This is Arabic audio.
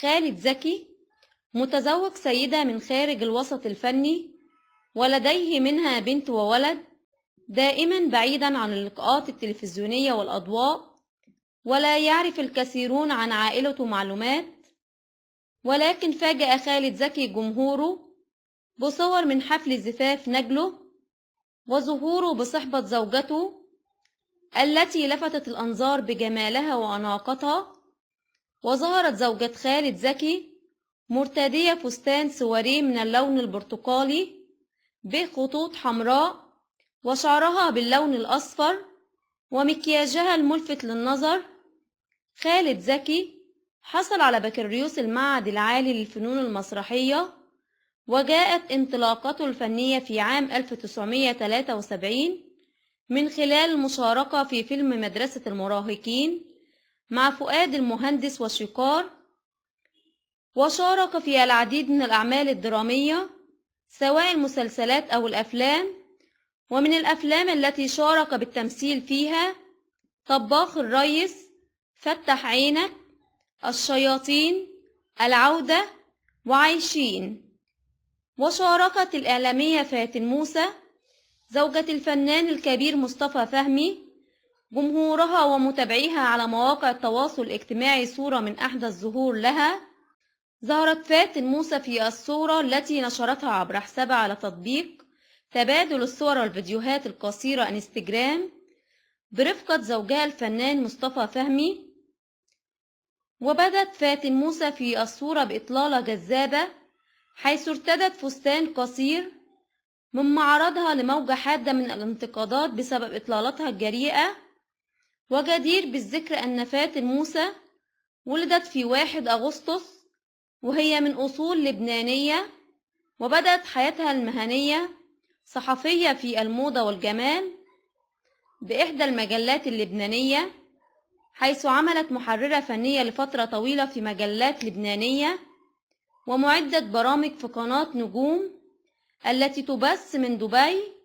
خالد زكي متزوج سيدة من خارج الوسط الفني، ولديه منها بنت وولد، دائما بعيدا عن اللقاءات التلفزيونية والأضواء، ولا يعرف الكثيرون عن عائلته معلومات. ولكن فاجأ خالد زكي جمهوره بصور من حفل زفاف نجله وظهوره بصحبة زوجته التي لفتت الأنظار بجمالها وأناقتها. وظهرت زوجة خالد زكي مرتدية فستان سواريه من اللون البرتقالي بخطوط حمراء، وشعرها باللون الأصفر، ومكياجها الملفت للنظر. خالد زكي حصل على بكالوريوس المعهد العالي للفنون المسرحية، وجاءت انطلاقته الفنية في عام 1973 من خلال المشاركة في فيلم مدرسة المراهقين مع فؤاد المهندس وشيكار، وشارك في العديد من الأعمال الدرامية سواء المسلسلات أو الأفلام. ومن الأفلام التي شارك بالتمثيل فيها طباخ الريس، فتح عينك، الشياطين، العودة، وعايشين. وشاركت الإعلامية فاتن موسى زوجة الفنان الكبير مصطفى فهمي جمهورها ومتابعيها على مواقع التواصل الاجتماعي صورة من أحدث ظهور لها. ظهرت فاتن موسى في الصورة التي نشرتها عبر حسابها على تطبيق تبادل الصور والفيديوهات القصيرة انستجرام برفقة زوجها الفنان مصطفى فهمي. وبدت فاتن موسى في الصورة بإطلالة جذابة، حيث ارتدت فستان قصير، من معرضها لموجة حادة من الانتقادات بسبب إطلالتها الجريئة. وجدير بالذكر أن فاتن موسى ولدت في 1 أغسطس، وهي من أصول لبنانية، وبدأت حياتها المهنية صحفية في الموضة والجمال بإحدى المجلات اللبنانية، حيث عملت محررة فنية لفترة طويلة في مجلات لبنانية، ومعدة برامج في قناة نجوم التي تبث من دبي.